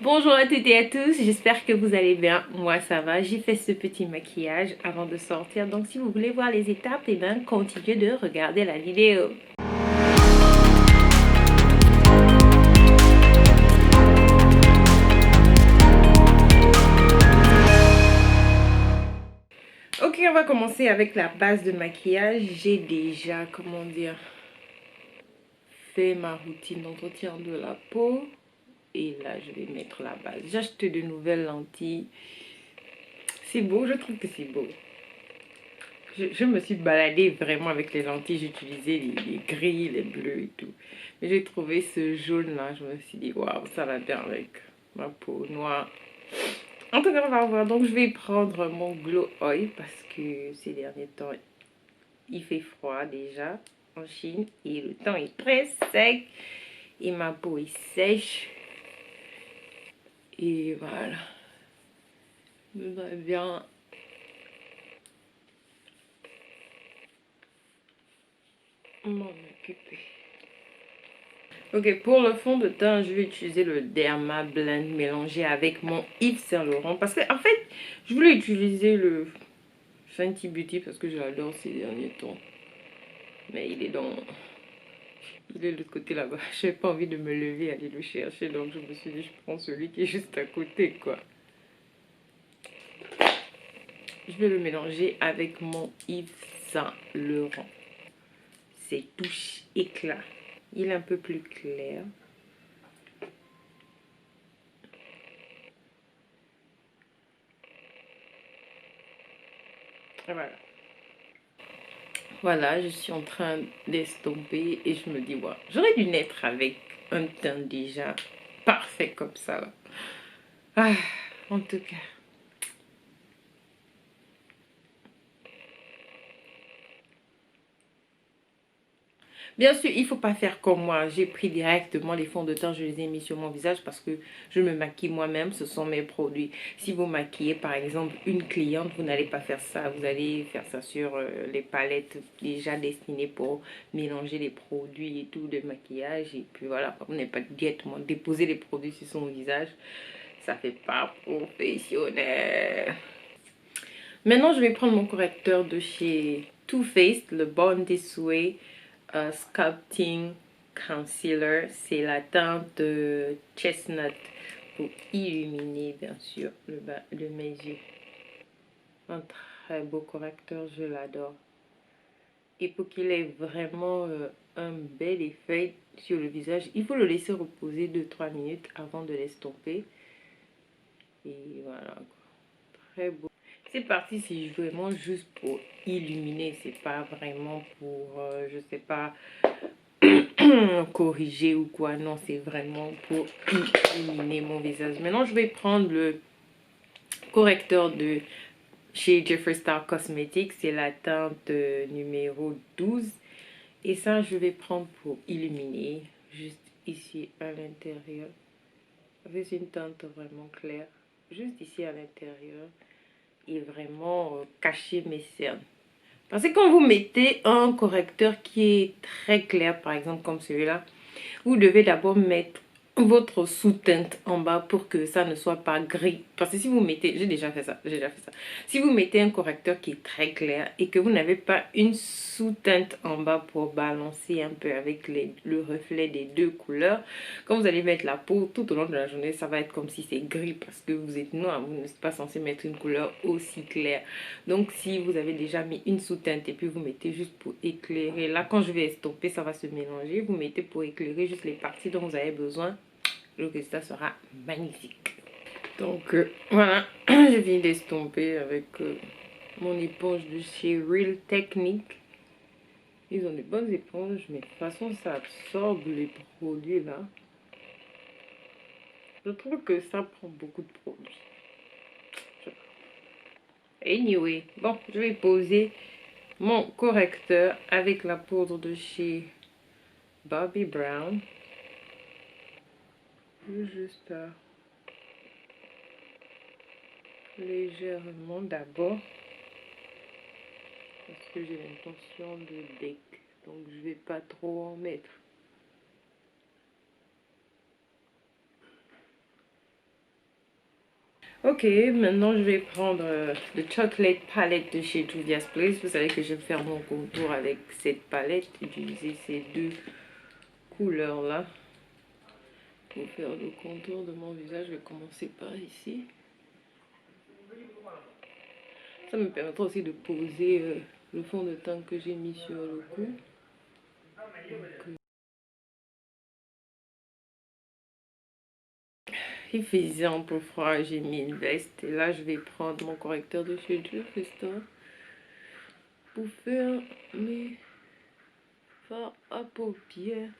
Bonjour à toutes et à tous, j'espère que vous allez bien. Moi ça va, j'ai fait ce petit maquillage avant de sortir. Donc si vous voulez voir les étapes, et bien continuez de regarder la vidéo. Ok, on va commencer avec la base de maquillage. J'ai déjà, comment dire, fait ma routine d'entretien de la peau. Et là, je vais mettre la base. J'ai acheté de nouvelles lentilles. C'est beau, je trouve que c'est beau. Je me suis baladée vraiment avec les lentilles. J'utilisais les gris, les bleus et tout. Mais j'ai trouvé ce jaune là. Je me suis dit, waouh, ça va bien avec ma peau noire. En tout cas, on va voir. Donc, je vais prendre mon Glow Oil parce que ces derniers temps, il fait froid déjà en Chine et le temps est très sec et ma peau est sèche. Et voilà. Je voudrais bien m'en occuper. Ok, pour le fond de teint, je vais utiliser le Derma Blend mélangé avec mon Yves Saint Laurent. Parce que, en fait, je voulais utiliser le Fenty Beauty parce que je l'adore ces derniers temps. Mais il est dans... Il est de l'autre côté là-bas. J'ai pas envie de me lever et aller le chercher. Donc, je me suis dit, je prends celui qui est juste à côté, quoi. Je vais le mélanger avec mon Yves Saint Laurent. C'est touche éclat. Il est un peu plus clair. Voilà. Voilà, je suis en train d'estomper et je me dis, ouais, j'aurais dû naître avec un teint déjà parfait comme ça. Là. Ah, en tout cas. Bien sûr, il ne faut pas faire comme moi. J'ai pris directement les fonds de teint, je les ai mis sur mon visage parce que je me maquille moi-même. Ce sont mes produits. Si vous maquillez par exemple une cliente, vous n'allez pas faire ça. Vous allez faire ça sur les palettes déjà destinées pour mélanger les produits et tout de maquillage. Et puis voilà, vous n'avez pas directement déposer les produits sur son visage. Ça fait pas professionnel. Maintenant, je vais prendre mon correcteur de chez Too Faced, le Born This Way. Sculpting Concealer, c'est la teinte Chestnut pour illuminer bien sûr le bas de mes yeux. Un très beau correcteur, je l'adore. Et pour qu'il ait vraiment un bel effet sur le visage, il faut le laisser reposer 2-3 minutes avant de l'estomper. Et voilà, très beau. C'est parti, c'est vraiment juste pour illuminer, c'est pas vraiment pour, je sais pas, corriger ou quoi. Non, c'est vraiment pour illuminer mon visage. Maintenant, je vais prendre le correcteur de chez Jeffree Star Cosmetics. C'est la teinte numéro 12. Et ça, je vais prendre pour illuminer. Juste ici à l'intérieur. C'est une teinte vraiment claire. Juste ici à l'intérieur. Et vraiment cacher mes cernes. Parce que quand vous mettez un correcteur qui est très clair, par exemple comme celui-là, vous devez d'abord mettre votre sous-teinte en bas pour que ça ne soit pas gris. Parce que si vous mettez, j'ai déjà fait ça. Si vous mettez un correcteur qui est très clair et que vous n'avez pas une sous-teinte en bas pour balancer un peu avec le reflet des deux couleurs, quand vous allez mettre la peau tout au long de la journée, ça va être comme si c'est gris parce que vous êtes noir. Vous n'êtes pas censé mettre une couleur aussi claire. Donc si vous avez déjà mis une sous-teinte et puis vous mettez juste pour éclairer, là quand je vais estomper, ça va se mélanger. Vous mettez pour éclairer juste les parties dont vous avez besoin. Le résultat sera magnifique. Donc voilà, je viens d'estomper avec mon éponge de chez Real Technique. Ils ont des bonnes éponges, mais de toute façon ça absorbe les produits là. Je trouve que ça prend beaucoup de produits. Anyway, bon, je vais poser mon correcteur avec la poudre de chez Bobbi Brown. Juste légèrement d'abord. Parce que j'ai l'intention de deck. Donc je vais pas trop en mettre. Ok, maintenant je vais prendre le Chocolate Palette de chez Juvia's Place. Vous savez que je vais faire mon contour avec cette palette, utiliser ces deux couleurs là pour faire le contour de mon visage. Je vais commencer par ici. Ça me permettra aussi de poser le fond de teint que j'ai mis sur le cou. Il faisait un peu froid, j'ai mis une veste. Et là, je vais prendre mon correcteur de chez Jeffree Star pour faire mes fards à paupières.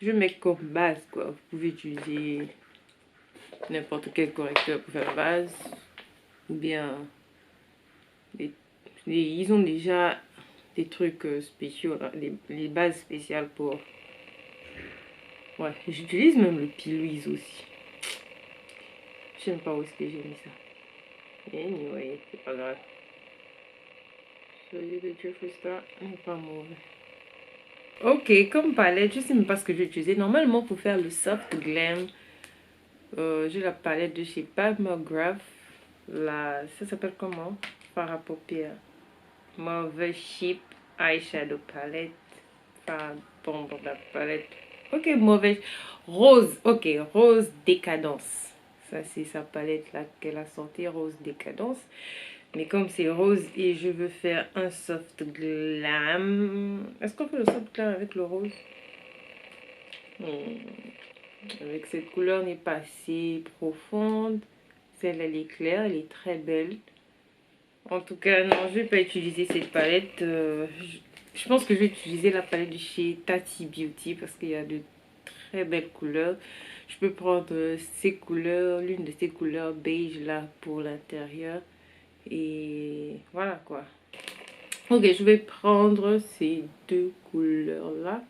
Je mets comme base, quoi. Vous pouvez utiliser n'importe quel correcteur pour faire base. Ou bien, ils ont déjà des trucs spéciaux, là, les bases spéciales pour... Ouais, j'utilise même le Pilouise aussi. Je sais pas où est-ce que j'ai mis ça. Anyway, c'est pas grave. Celui de Jeffree Star n'est pas mauvais. Ok, comme palette, je sais même pas ce que je vais utiliser. Normalement, pour faire le soft glam, j'ai la palette de chez Pat McGrath. Ça s'appelle comment? Fard à paupières. Mauvais Cheap Eyeshadow Palette. Enfin, bon, la palette. Ok, mauvais. Rose, ok, Rose Décadence. Ça, c'est sa palette là qu'elle a sorti, Rose Décadence. Mais comme c'est rose et je veux faire un soft glam. Est-ce qu'on fait le soft glam avec le rose? Avec cette couleur n'est pas assez profonde. Celle, elle est claire, elle est très belle. En tout cas, non, je vais pas utiliser cette palette. Je pense que je vais utiliser la palette de chez Tati Beauty parce qu'il y a de très belles couleurs. Je peux prendre ces couleurs, l'une de ces couleurs beige là pour l'intérieur. Et voilà quoi. Ok, je vais prendre ces deux couleurs là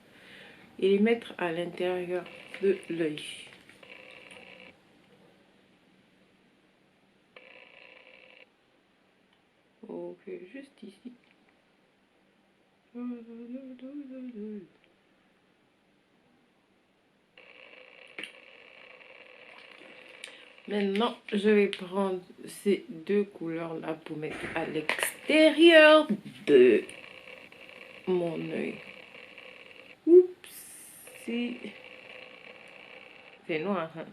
et les mettre à l'intérieur de l'œil. Ok, juste ici. Maintenant, je vais prendre ces deux couleurs-là pour mettre à l'extérieur de mon œil. Oups, c'est noir, hein?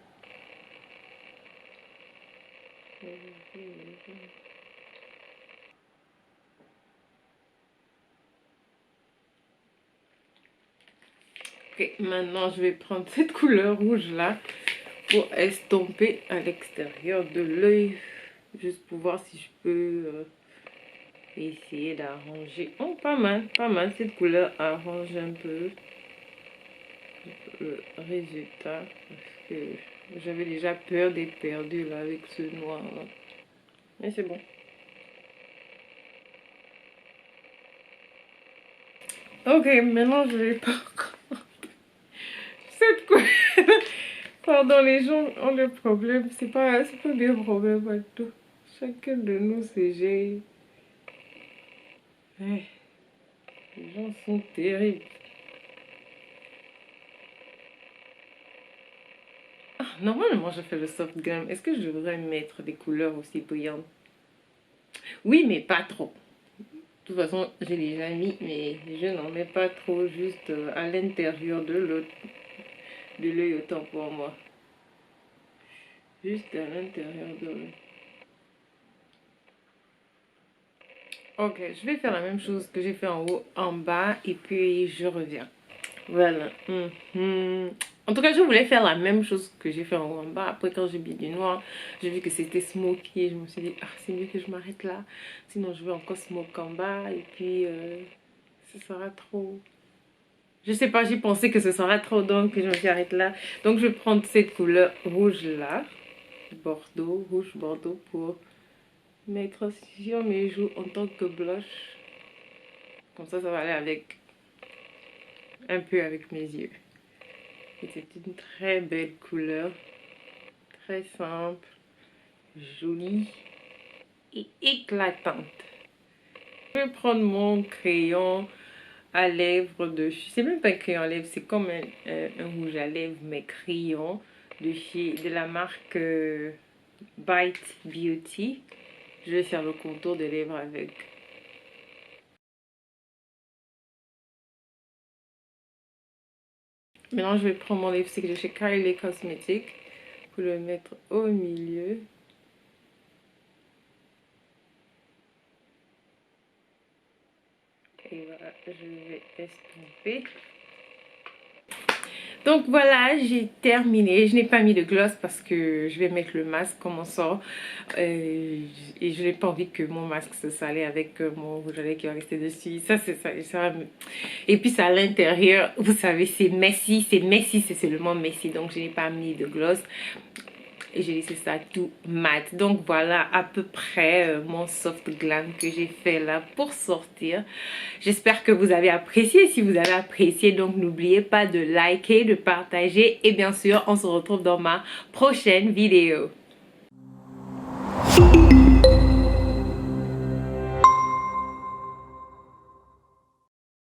Ok, maintenant je vais prendre cette couleur rouge-là pour estomper à l'extérieur de l'œil. Juste pour voir si je peux essayer d'arranger. Oh, pas mal, pas mal. Cette couleur arrange un peu le résultat. Parce que j'avais déjà peur d'être perdue là avec ce noir là. Mais c'est bon. Ok, maintenant je vais pas cette couleur. Pardon, les gens ont des problèmes. C'est pas des problèmes à tout. Chacun de nous, c'est j'ai. Ouais, les gens sont terribles. Ah, normalement, je fais le soft glam. Est-ce que je devrais mettre des couleurs aussi brillantes? Oui, mais pas trop. De toute façon, j'ai déjà mis, mais je n'en mets pas trop, juste à l'intérieur de l'œil autant pour moi. Juste à l'intérieur de l'œil. Ok, je vais faire la même chose que j'ai fait en haut, en bas, et puis je reviens. Voilà. En tout cas, je voulais faire la même chose que j'ai fait en haut, en bas. Après, quand j'ai mis du noir, j'ai vu que c'était smoky et je me suis dit, ah, c'est mieux que je m'arrête là. Sinon, je vais encore smoke en bas et puis ce sera trop. Je sais pas, j'ai pensé que ce sera trop, donc je me suis arrêtée là. Donc, je vais prendre cette couleur rouge là, Bordeaux, rouge Bordeaux, pour mettre sur mes joues en tant que blush. Comme ça va aller avec un peu avec mes yeux. C'est une très belle couleur, très simple, jolie et éclatante. Je vais prendre mon crayon à lèvres de... C'est même pas un crayon à lèvres, c'est comme un rouge à lèvres, mais crayon de la marque Bite Beauty. Je vais faire le contour de lèvres avec. Maintenant, je vais prendre mon lipstick de chez Kylie Cosmetics pour le mettre au milieu. Et voilà, je vais estomper. Donc voilà, j'ai terminé. Je n'ai pas mis de gloss parce que je vais mettre le masque comme on sort. Et je n'ai pas envie que mon masque se salisse avec mon rouge à lèvres qui va rester dessus. Ça, c'est ça. Et puis à l'intérieur, vous savez, c'est messy, c'est seulement messy. Donc je n'ai pas mis de gloss. Et j'ai laissé ça tout mat. Donc voilà à peu près mon soft glam que j'ai fait là pour sortir. J'espère que vous avez apprécié. Si vous avez apprécié, donc n'oubliez pas de liker, de partager. Et bien sûr, on se retrouve dans ma prochaine vidéo.